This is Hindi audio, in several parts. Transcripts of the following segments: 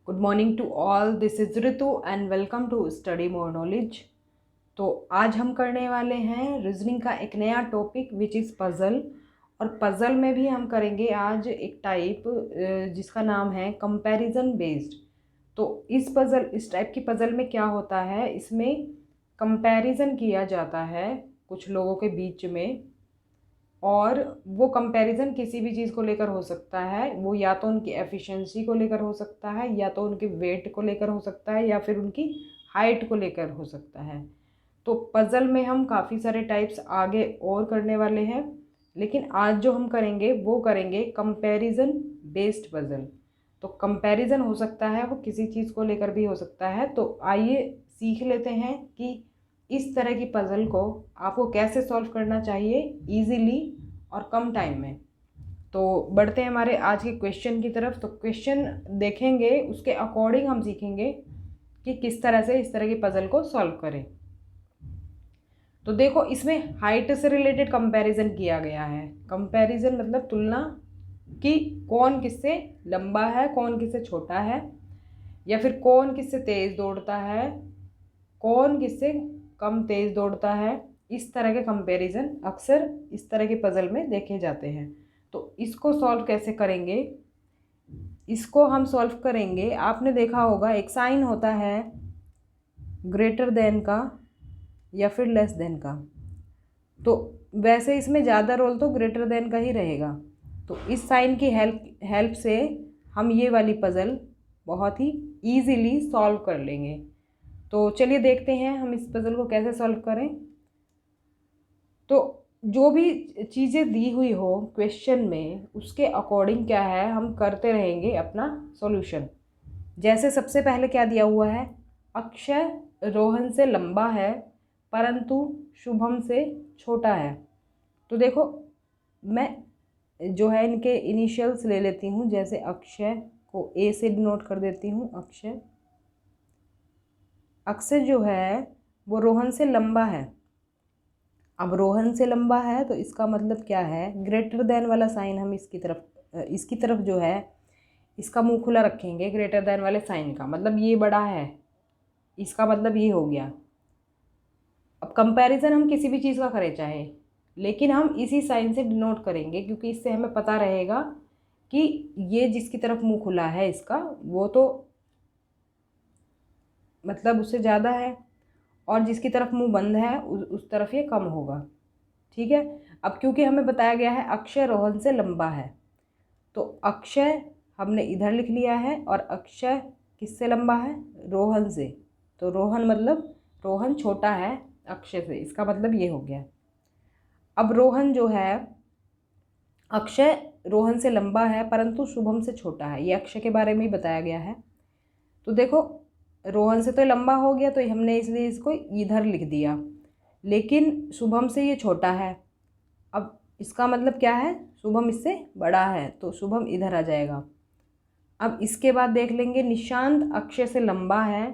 Good morning to all, this is Ritu and welcome to study more knowledge. तो आज हम करने वाले हैं रीजनिंग का एक नया टॉपिक विच इज़ पज़ल। और पज़ल में भी हम करेंगे आज एक टाइप जिसका नाम है कंपैरिजन बेस्ड। तो इस टाइप की पज़ल में क्या होता है, इसमें कंपैरिजन किया जाता है कुछ लोगों के बीच में। और वो कंपैरिजन किसी भी चीज़ को लेकर हो सकता है, वो या तो उनकी एफिशिएंसी को लेकर हो सकता है, या तो उनके वेट को लेकर हो सकता है, या फिर उनकी हाइट को लेकर हो सकता है। तो पज़ल में हम काफ़ी सारे टाइप्स आगे और करने वाले हैं, लेकिन आज जो हम करेंगे वो करेंगे कंपैरिजन बेस्ड पज़ल। तो कंपैरिजन हो सकता है वो किसी चीज़ को लेकर भी हो सकता है। तो आइए सीख लेते हैं कि इस तरह की पज़ल को आपको कैसे सॉल्व करना चाहिए इजीली और कम टाइम में। तो बढ़ते हैं हमारे आज के क्वेश्चन की तरफ। तो क्वेश्चन देखेंगे, उसके अकॉर्डिंग हम सीखेंगे कि किस तरह से इस तरह की पज़ल को सॉल्व करें। तो देखो, इसमें हाइट से रिलेटेड कंपैरिजन किया गया है। कंपैरिजन मतलब तुलना, कि कौन किससे लंबा है, कौन किससे छोटा है, या फिर कौन किससे तेज़ दौड़ता है, कौन किससे कम तेज़ दौड़ता है। इस तरह के कंपैरिजन अक्सर इस तरह के पज़ल में देखे जाते हैं। तो इसको सॉल्व कैसे करेंगे, इसको हम सॉल्व करेंगे। आपने देखा होगा एक साइन होता है ग्रेटर देन का या फिर लेस देन का। तो वैसे इसमें ज़्यादा रोल तो ग्रेटर देन का ही रहेगा। तो इस साइन की हेल्प से हम ये वाली पज़ल बहुत ही ईज़िली सॉल्व कर लेंगे। तो चलिए देखते हैं हम इस पज़ल को कैसे सॉल्व करें। तो जो भी चीज़ें दी हुई हो क्वेश्चन में, उसके अकॉर्डिंग क्या है हम करते रहेंगे अपना सॉल्यूशन। जैसे सबसे पहले क्या दिया हुआ है, अक्षय रोहन से लंबा है परंतु शुभम से छोटा है। तो देखो, मैं जो है इनके इनिशियल्स ले लेती हूँ। जैसे अक्षय को ए से डिनोट कर देती हूँ। अक्षय, अक्षय जो है वो रोहन से लंबा है। अब रोहन से लंबा है तो इसका मतलब क्या है, ग्रेटर देन वाला साइन हम इसकी तरफ जो है इसका मुंह खुला रखेंगे। ग्रेटर देन वाले साइन का मतलब ये बड़ा है, इसका मतलब ये हो गया। अब कंपैरिजन हम किसी भी चीज़ का करें चाहे, लेकिन हम इसी साइन से डिनोट करेंगे, क्योंकि इससे हमें पता रहेगा कि ये जिसकी तरफ मुंह खुला है इसका, वो तो मतलब उससे ज़्यादा है, और जिसकी तरफ मुंह बंद है उस तरफ ये कम होगा। ठीक है। अब क्योंकि हमें बताया गया है अक्षय रोहन से लंबा है, तो अक्षय हमने इधर लिख लिया है, और अक्षय किससे लंबा है, रोहन से। तो रोहन मतलब रोहन छोटा है अक्षय से, इसका मतलब ये हो गया। अब रोहन जो है, अक्षय रोहन से लंबा है परंतु शुभम से छोटा है, ये अक्षय के बारे में ही बताया गया है। तो देखो, रोहन से तो लंबा हो गया तो हमने इसलिए इसको इधर लिख दिया, लेकिन शुभम से ये छोटा है। अब इसका मतलब क्या है, शुभम इससे बड़ा है, तो शुभम इधर आ जाएगा। अब इसके बाद देख लेंगे, निशांत अक्षय से लंबा है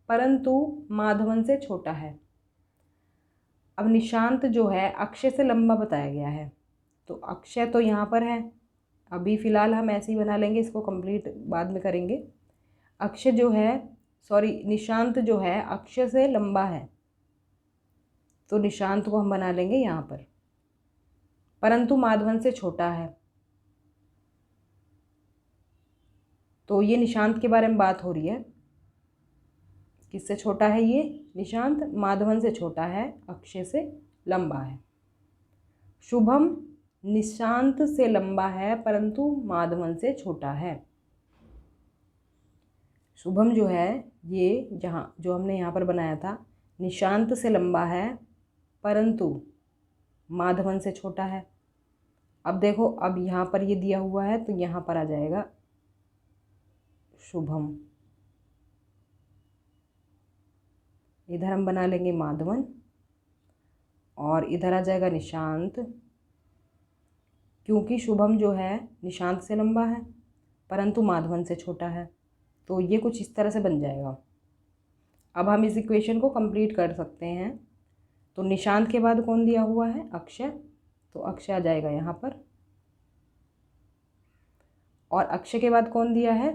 परंतु माधवन से छोटा है। अब निशांत जो है अक्षय से लंबा बताया गया है, तो अक्षय तो यहाँ पर है। अभी फ़िलहाल हम ऐसे ही बना लेंगे, इसको कंप्लीट बाद में करेंगे। अक्षय जो है, सॉरी, निशांत जो है अक्षय से लंबा है, तो निशांत को हम बना लेंगे यहाँ पर, परंतु माधवन से छोटा है। तो ये निशांत के बारे में बात हो रही है, किससे छोटा है ये, निशांत माधवन से छोटा है, अक्षय से लंबा है। शुभम निशांत से लंबा है परंतु माधवन से छोटा है। शुभम जो है, ये जहाँ जो हमने यहाँ पर बनाया था, निशांत से लंबा है परंतु माधवन से छोटा है। अब देखो, अब यहाँ पर ये दिया हुआ है तो यहाँ पर आ जाएगा शुभम, इधर हम बना लेंगे माधवन, और इधर आ जाएगा निशांत, क्योंकि शुभम जो है निशांत से लंबा है परंतु माधवन से छोटा है। तो ये कुछ इस तरह से बन जाएगा। अब हम इस इक्वेशन को कंप्लीट कर सकते हैं। तो निशांत के बाद कौन दिया हुआ है, अक्षय, तो अक्षय आ जाएगा यहाँ पर, और अक्षय के बाद कौन दिया है,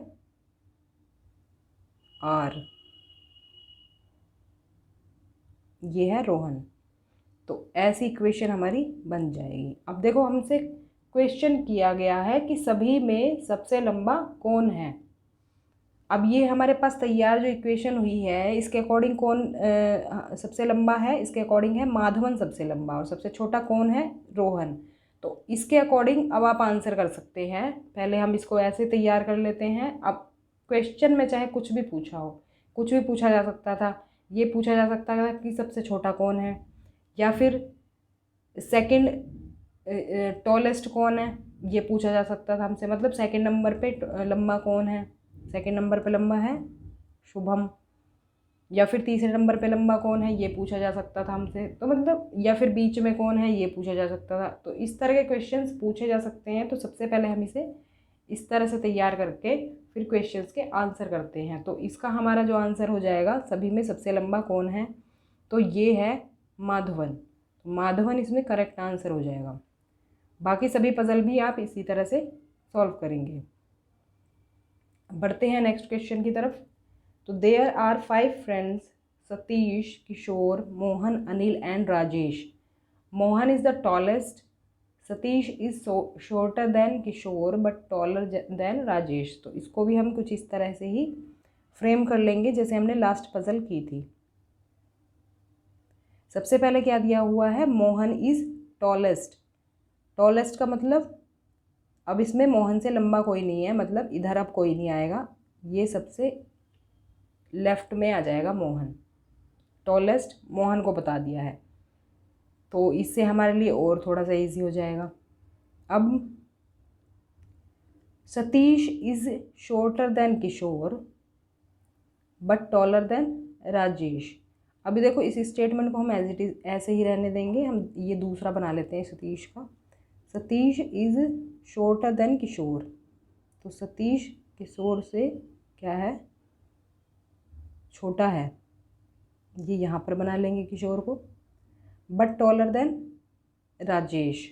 आर, ये है रोहन। तो ऐसी इक्वेशन हमारी बन जाएगी। अब देखो हमसे क्वेश्चन किया गया है कि सभी में सबसे लंबा कौन है। अब ये हमारे पास तैयार जो इक्वेशन हुई है इसके अकॉर्डिंग कौन सबसे लंबा है, इसके अकॉर्डिंग है माधवन सबसे लंबा, और सबसे छोटा कौन है, रोहन। तो इसके अकॉर्डिंग अब आप आंसर कर सकते हैं। पहले हम इसको ऐसे तैयार कर लेते हैं। अब क्वेश्चन में चाहे कुछ भी पूछा हो, कुछ भी पूछा जा सकता था। ये पूछा जा सकता था कि सबसे छोटा कौन है, या फिर सेकंड टॉलेस्ट कौन है, ये पूछा जा सकता था हमसे। मतलब सेकंड नंबर पे लंबा कौन है, सेकंड नंबर पे लंबा है शुभम। या फिर तीसरे नंबर पे लंबा कौन है, ये पूछा जा सकता था हमसे। तो मतलब या फिर बीच में कौन है, ये पूछा जा सकता था। तो इस तरह के क्वेश्चंस पूछे जा सकते हैं। तो सबसे पहले हम इसे इस तरह से तैयार करके फिर क्वेश्चंस के आंसर करते हैं। तो इसका हमारा जो आंसर हो जाएगा, सभी में सबसे लंबा कौन है, तो ये है माधवन। माधवन इसमें करेक्ट आंसर हो जाएगा। बाकी सभी पजल भी आप इसी तरह से सॉल्व करेंगे। बढ़ते हैं नेक्स्ट क्वेश्चन की तरफ। तो there are 5 friends, Satish, Kishore, Mohan, Anil and Rajesh. Mohan is the tallest, Satish is shorter than Kishore but taller than Rajesh. तो इसको भी हम कुछ इस तरह से ही फ्रेम कर लेंगे जैसे हमने लास्ट पजल की थी। सबसे पहले क्या दिया हुआ है, मोहन इज टॉलेस्ट। टॉलेस्ट का मतलब, अब इसमें मोहन से लंबा कोई नहीं है, मतलब इधर अब कोई नहीं आएगा, ये सबसे लेफ्ट में आ जाएगा मोहन। टॉलेस्ट मोहन को बता दिया है, तो इससे हमारे लिए और थोड़ा सा इजी हो जाएगा। अब Satish is shorter than Kishore but taller than Rajesh. अभी देखो इस स्टेटमेंट को हम एज इट इज ऐसे ही रहने देंगे। हम ये दूसरा बना लेते हैं सतीश का। सतीश इज शॉर्टर देन किशोर, तो सतीश किशोर से क्या है, छोटा है। ये यहाँ पर बना लेंगे किशोर को। बट टॉलर देन राजेश,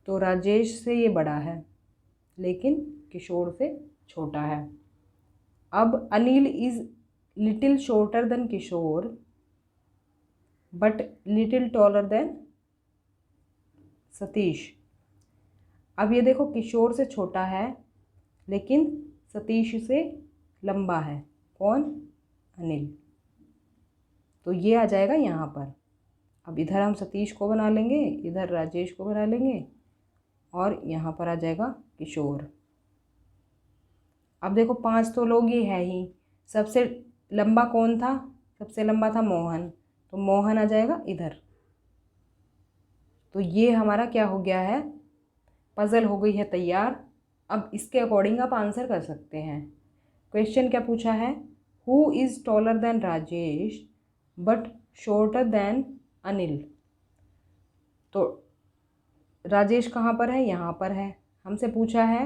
तो राजेश से ये बड़ा है लेकिन किशोर से छोटा है। अब Anil is little shorter than Kishore but little taller than Satish. अब ये देखो किशोर से छोटा है लेकिन सतीश से लंबा है। कौन, अनिल। तो ये आ जाएगा यहाँ पर। अब इधर हम सतीश को बना लेंगे, इधर राजेश को बना लेंगे, और यहाँ पर आ जाएगा किशोर। अब देखो 5 तो लोग ये है ही। सबसे लंबा कौन था, सबसे लंबा था मोहन, तो मोहन आ जाएगा इधर। तो ये हमारा क्या हो गया है, पजल हो गई है तैयार। अब इसके अकॉर्डिंग आप आंसर कर सकते हैं। क्वेश्चन क्या पूछा है, who is taller than Rajesh but shorter than Anil. तो राजेश कहाँ पर है, यहाँ पर है। हमसे पूछा है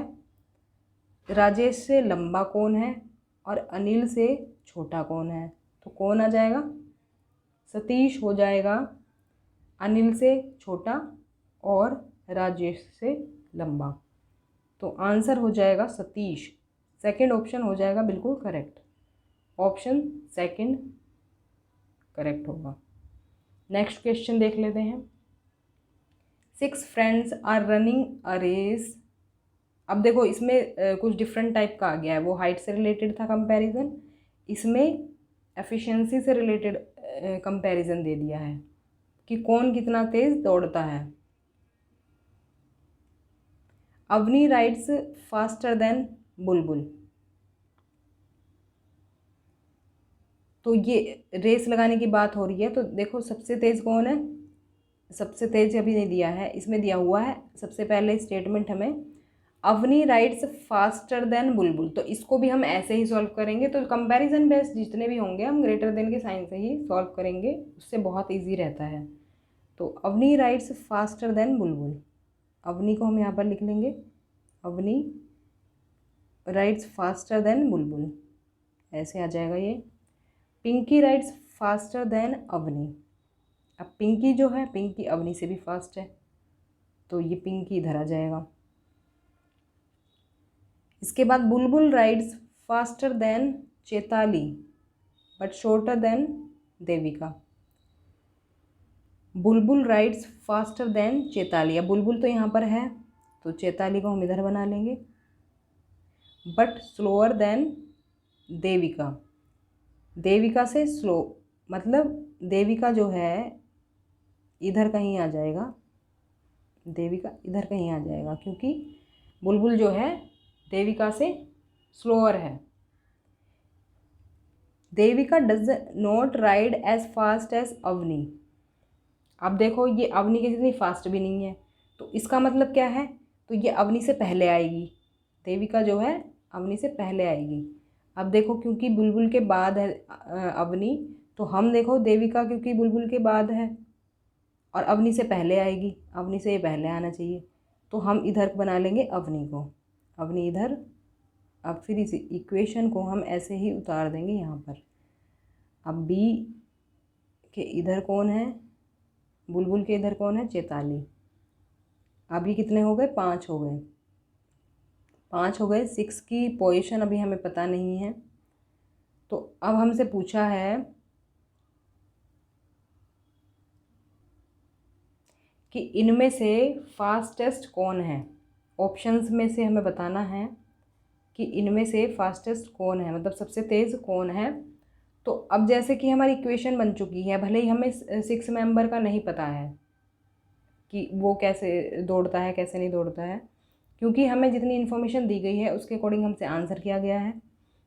राजेश से लंबा कौन है और अनिल से छोटा कौन है, तो कौन आ जाएगा, सतीश हो जाएगा, अनिल से छोटा और राजेश से लंबा। तो आंसर हो जाएगा सतीश। सेकंड ऑप्शन हो जाएगा बिल्कुल करेक्ट। ऑप्शन सेकंड करेक्ट होगा। नेक्स्ट क्वेश्चन देख लेते हैं। 6 friends are running a race. अब देखो इसमें कुछ डिफरेंट टाइप का आ गया है। वो हाइट से रिलेटेड था कंपैरिजन, इसमें एफिशिएंसी से रिलेटेड कंपैरिजन दे दिया है कि कौन कितना तेज दौड़ता है। अवनी राइड्स फास्टर देन बुलबुल। तो ये रेस लगाने की बात हो रही है। तो देखो सबसे तेज कौन है, सबसे तेज अभी नहीं दिया है, इसमें दिया हुआ है सबसे पहले स्टेटमेंट हमें, अवनी राइड्स फास्टर देन बुलबुल। तो इसको भी हम ऐसे ही सॉल्व करेंगे। तो कंपैरिजन बेस्ड जितने भी होंगे हम ग्रेटर देन के साइन से ही सॉल्व करेंगे, उससे बहुत ईजी रहता है। तो अवनी राइड्स फास्टर देन बुलबुल, अवनी को हम यहाँ पर लिख लेंगे, अवनी राइड्स फास्टर देन बुलबुल, ऐसे आ जाएगा ये। Pinky rides faster than Avni. अब पिंकी जो है, पिंकी अवनी से भी फास्ट है, तो ये पिंकी इधर आ जाएगा। इसके बाद बुलबुल rides faster then Chetali but shorter than Devika. Bulbul rides faster then Chetali. अब बुलबुल तो यहाँ पर है तो चेताली को हम इधर बना लेंगे, but slower then Devika. Devika से स्लो, मतलब देविका जो है इधर कहीं आ जाएगा, देविका इधर कहीं आ जाएगा क्योंकि बुलबुल जो है देविका से स्लोअर है। Devika does not ride as fast as Avni. अब देखो ये अवनी कितनी फास्ट भी नहीं है, तो इसका मतलब क्या है, तो ये अवनी से पहले आएगी, देविका जो है अवनी से पहले आएगी। अब देखो क्योंकि बुलबुल के बाद है अवनी, तो हम देखो देविका क्योंकि बुलबुल के बाद है और अवनी से पहले आएगी, अवनी से ये पहले आना चाहिए, तो हम इधर बना लेंगे अवनी को, अवनी इधर। अब फिर इस इक्वेशन को हम ऐसे ही उतार देंगे यहाँ पर। अब बी के इधर कौन है, बुलबुल के इधर कौन है, चेताली। अब ये कितने हो गए, 5 हो गए, 5 हो गए। 6 की पोजीशन अभी हमें पता नहीं है, तो अब हमसे पूछा है कि इनमें से फास्टेस्ट कौन है। ऑप्शंस में से हमें बताना है कि इनमें से फास्टेस्ट कौन है, मतलब सबसे तेज़ कौन है। तो अब जैसे कि हमारी इक्वेशन बन चुकी है, भले ही हमें 6 मेंबर का नहीं पता है कि वो कैसे दौड़ता है कैसे नहीं दौड़ता है, क्योंकि हमें जितनी इन्फॉर्मेशन दी गई है उसके अकॉर्डिंग हमसे आंसर किया गया है।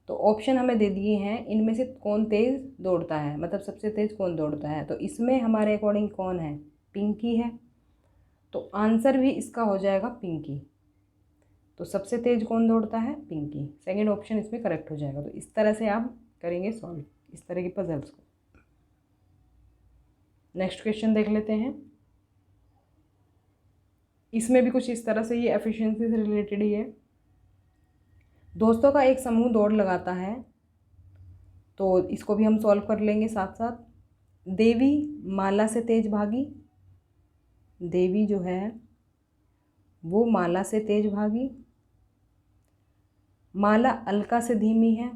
तो ऑप्शन हमें दे दिए हैं इनमें से कौन तेज़ दौड़ता है, मतलब सबसे तेज़ कौन दौड़ता है। तो इसमें हमारे अकॉर्डिंग कौन है, पिंकी है, तो आंसर भी इसका हो जाएगा पिंकी। तो सबसे तेज़ कौन दौड़ता है, पिंकी। सेकंड ऑप्शन इसमें करेक्ट हो जाएगा। तो इस तरह से आप करेंगे सॉल्व इस तरह की पजल्स को। नेक्स्ट क्वेश्चन देख लेते हैं। इसमें भी कुछ इस तरह से, ये एफिशिएंसी से रिलेटेड ही है। दोस्तों का एक समूह दौड़ लगाता है, तो इसको भी हम सॉल्व कर लेंगे साथ साथ। देवी माला से तेज भागी, देवी जो है वो माला से तेज भागी। माला अलका से धीमी है,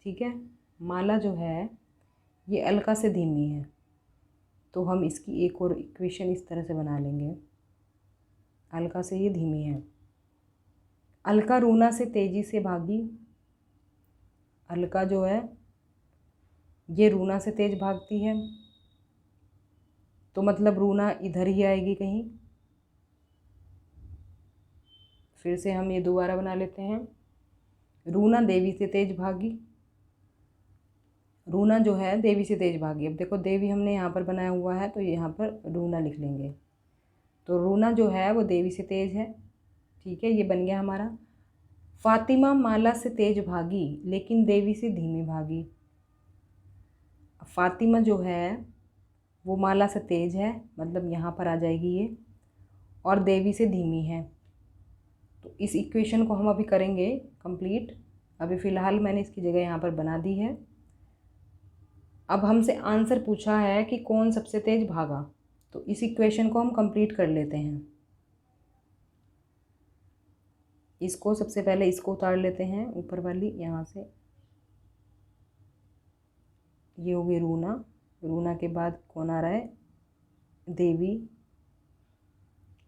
ठीक है, माला जो है ये अलका से धीमी है, तो हम इसकी एक और इक्वेशन इस तरह से बना लेंगे, अलका से ये धीमी है। अलका रूना से तेज़ी से भागी, अलका जो है ये रूना से तेज़ भागती है, तो मतलब रूना इधर ही आएगी कहीं। फिर से हम ये दोबारा बना लेते हैं। रूना देवी से तेज़ भागी, रूना जो है देवी से तेज़ भागी। अब देखो देवी हमने यहाँ पर बनाया हुआ है, तो यहाँ पर रूना लिख लेंगे। तो रूना जो है वो देवी से तेज़ है, ठीक है, ये बन गया हमारा। फातिमा माला से तेज़ भागी लेकिन देवी से धीमी भागी। फातिमा जो है वो माला से तेज़ है, मतलब यहाँ पर आ जाएगी ये, और देवी से धीमी है। तो इस इक्वेशन को हम अभी करेंगे कंप्लीट। अभी फ़िलहाल मैंने इसकी जगह यहाँ पर बना दी है। अब हमसे आंसर पूछा है कि कौन सबसे तेज़ भागा, तो इस इक्वेशन को हम कंप्लीट कर लेते हैं। इसको सबसे पहले इसको उतार लेते हैं ऊपर वाली, यहाँ से ये हो गई रूना। रूना के बाद कौन आ रहा है, देवी,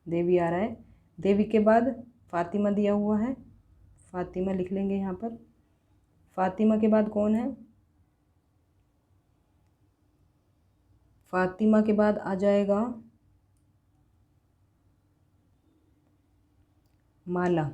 देवी आ रहा है। देवी के बाद फातिमा दिया हुआ है, फातिमा लिख लेंगे यहाँ पर। फातिमा के बाद कौन है, फातिमा के बाद आ जाएगा माला।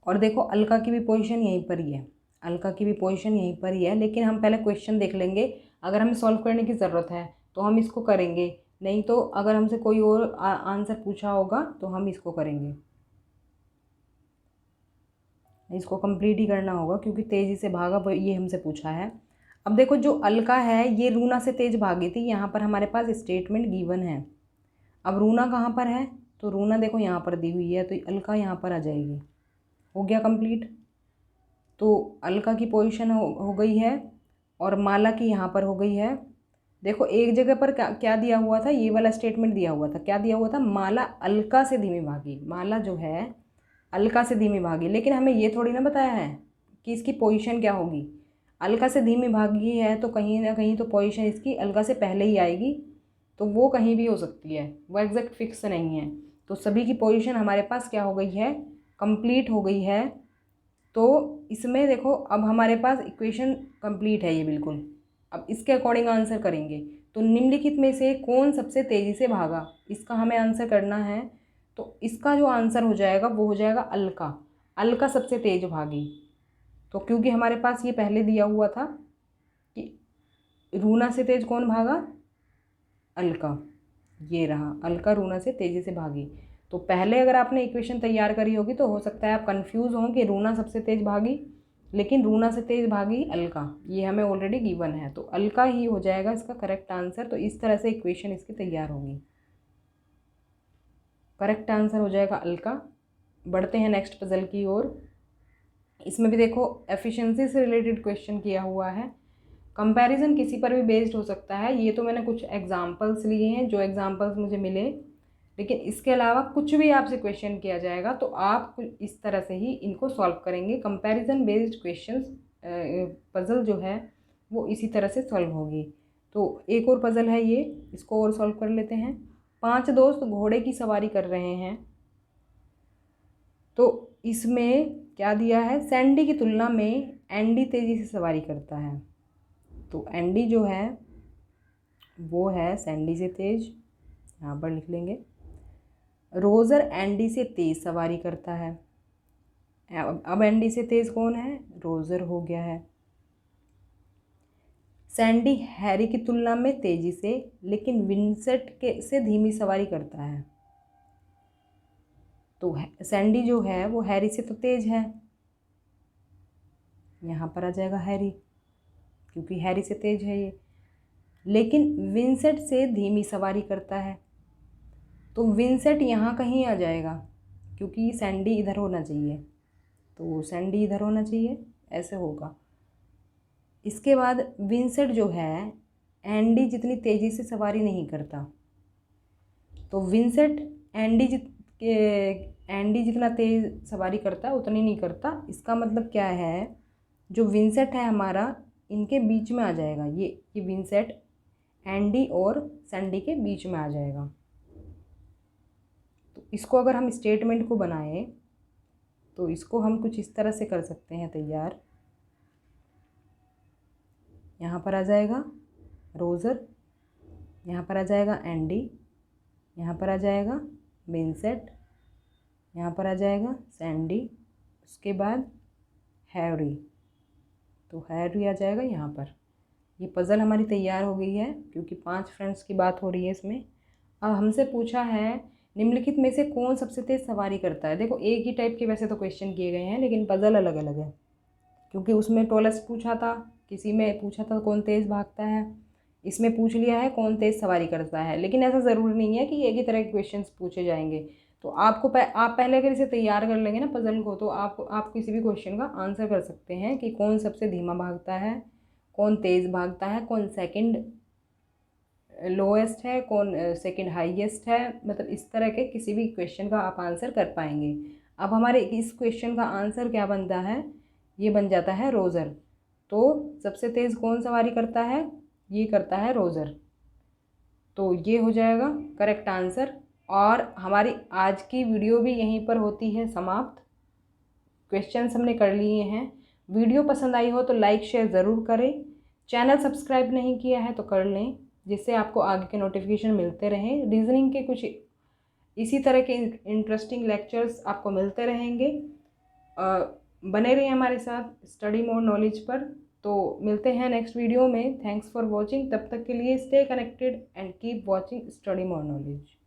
और देखो अलका की भी पोजीशन यहीं पर ही है, अलका की भी पोजीशन यहीं पर ही है, लेकिन हम पहले क्वेश्चन देख लेंगे। अगर हमें सॉल्व करने की ज़रूरत है तो हम इसको करेंगे, नहीं तो अगर हमसे कोई और आंसर पूछा होगा तो हम इसको करेंगे। इसको कंप्लीट ही करना होगा क्योंकि तेज़ी से भागा ये हमसे पूछा है। अब देखो जो अलका है ये रूना से तेज़ भागी थी, यहाँ पर हमारे पास स्टेटमेंट गिवन है। अब रूना कहाँ पर है, तो रूना देखो यहाँ पर दी हुई है, तो अलका यहाँ पर आ जाएगी। हो गया कंप्लीट। तो अलका की पोजीशन हो गई है और माला की यहाँ पर हो गई है देखो एक जगह पर क्या दिया हुआ था, ये वाला स्टेटमेंट दिया हुआ था, क्या दिया हुआ था, माला अलका से धीमी भागी, माला जो है अलका से धीमी भागी, लेकिन हमें ये थोड़ी ना बताया है कि इसकी पोजीशन क्या होगी। अलका से धीमी भागी है तो कहीं ना कहीं तो पोजीशन इसकी अलका से पहले ही आएगी, तो वो कहीं भी हो सकती है, वो एग्जैक्ट फिक्स नहीं है। तो सभी की पोजीशन हमारे पास क्या हो गई है, कंप्लीट हो गई है। तो इसमें देखो अब हमारे पास इक्वेशन कंप्लीट है ये बिल्कुल। अब इसके अकॉर्डिंग आंसर करेंगे। तो निम्नलिखित में से कौन सबसे तेज़ी से भागा, इसका हमें आंसर करना है। तो इसका जो आंसर हो जाएगा वो हो जाएगा अलका, अलका सबसे तेज भागी। तो क्योंकि हमारे पास ये पहले दिया हुआ था कि रूना से तेज कौन भागा, अलका, ये रहा अलका रूना से तेज़ी से भागी। तो पहले अगर आपने इक्वेशन तैयार करी होगी तो हो सकता है आप कंफ्यूज हों कि रूना सबसे तेज़ भागी, लेकिन रूना से तेज़ भागी अलका, ये हमें ऑलरेडी गिवन है, तो अलका ही हो जाएगा इसका करेक्ट आंसर। तो इस तरह से इक्वेशन इसकी तैयार होगी, करेक्ट आंसर हो जाएगा अलका। बढ़ते हैं नेक्स्ट पजल की ओर। इसमें भी देखो एफिशिएंसी से रिलेटेड क्वेश्चन किया हुआ है। कंपैरिजन किसी पर भी बेस्ड हो सकता है, ये तो मैंने कुछ एग्जांपल्स लिए हैं जो एग्जांपल्स मुझे मिले, लेकिन इसके अलावा कुछ भी आपसे क्वेश्चन किया जाएगा तो आप कुछ इस तरह से ही इनको सॉल्व करेंगे। कंपैरिजन बेस्ड क्वेश्चंस पज़ल जो है वो इसी तरह से सॉल्व होगी। तो एक और पज़ल है ये, इसको और सॉल्व कर लेते हैं। 5 दोस्त घोड़े की सवारी कर रहे हैं, तो इसमें क्या दिया है, सैंडी की तुलना में एंडी तेज़ी से सवारी करता है। तो एंडी जो है वो है सैंडी से तेज, यहाँ पर लिख लेंगे। रोज़र एंडी से तेज़ सवारी करता है। अब एंडी से तेज़ कौन है, रोज़र हो गया है। सैंडी हैरी की तुलना में तेज़ी से लेकिन विंसेंट के से धीमी सवारी करता है। तो सैंडी जो है वो हैरी से तो तेज़ है, यहाँ पर आ जाएगा हैरी, क्योंकि हैरी से तेज़ है ये, लेकिन विंसेंट से धीमी सवारी करता है। तो विंसेंट यहाँ कहीं आ जाएगा, क्योंकि सैंडी इधर होना चाहिए, तो सैंडी इधर होना चाहिए, ऐसे होगा। इसके बाद विंसेंट जो है एंडी जितनी तेज़ी से सवारी नहीं करता, तो विंसेंट एंडी जितना तेज़ सवारी करता है उतनी नहीं करता। इसका मतलब क्या है, जो विंसेंट है हमारा इनके बीच में आ जाएगा, ये विंसेंट एंडी और सैंडी के बीच में आ जाएगा। तो इसको अगर हम स्टेटमेंट को बनाएं तो इसको हम कुछ इस तरह से कर सकते हैं तैयार। यहाँ पर आ जाएगा रोज़र, यहाँ पर आ जाएगा एंडी, यहाँ पर आ जाएगा विंसेंट, यहाँ पर आ जाएगा सैंडी, उसके बाद हैरी, तो हैरी आ जाएगा यहाँ पर। ये पज़ल हमारी तैयार हो गई है, क्योंकि 5 फ्रेंड्स की बात हो रही है इसमें। अब हमसे पूछा है निम्नलिखित में से कौन सबसे तेज़ सवारी करता है। देखो एक ही टाइप के वैसे तो क्वेश्चन किए गए हैं, लेकिन पज़ल अलग अलग है, क्योंकि उसमें टॉलेस्ट पूछा था, किसी में पूछा था कौन तेज़ भागता है, इसमें पूछ लिया है कौन तेज़ सवारी करता है। लेकिन ऐसा ज़रूरी नहीं है कि एक ही तरह के क्वेश्चंस पूछे जाएंगे। तो आप पहले अगर इसे तैयार कर लेंगे ना पज़ल को, तो आप किसी भी क्वेश्चन का आंसर कर सकते हैं कि कौन सबसे धीमा भागता है, कौन तेज़ भागता है, कौन सेकंड लोएस्ट है, कौन सेकंड हाईएस्ट है। मतलब इस तरह के किसी भी क्वेश्चन का आप आंसर कर पाएंगे। अब हमारे इस क्वेश्चन का आंसर क्या बनता है, ये बन जाता है रोज़र। तो सबसे तेज़ कौन सवारी करता है, ये करता है रोज़र। तो ये हो जाएगा करेक्ट आंसर। और हमारी आज की वीडियो भी यहीं पर होती है समाप्त। क्वेश्चंस हमने कर लिए हैं। वीडियो पसंद आई हो तो लाइक शेयर ज़रूर करें। चैनल सब्सक्राइब नहीं किया है तो कर लें, जिससे आपको आगे के नोटिफिकेशन मिलते रहें। रीजनिंग के कुछ इसी तरह के इंटरेस्टिंग लेक्चर्स आपको मिलते रहेंगे। बने रहिए हमारे साथ स्टडी मोर नॉलेज पर। तो मिलते हैं नेक्स्ट वीडियो में। Thanks for watching. तब तक के लिए stay connected and keep watching study more knowledge.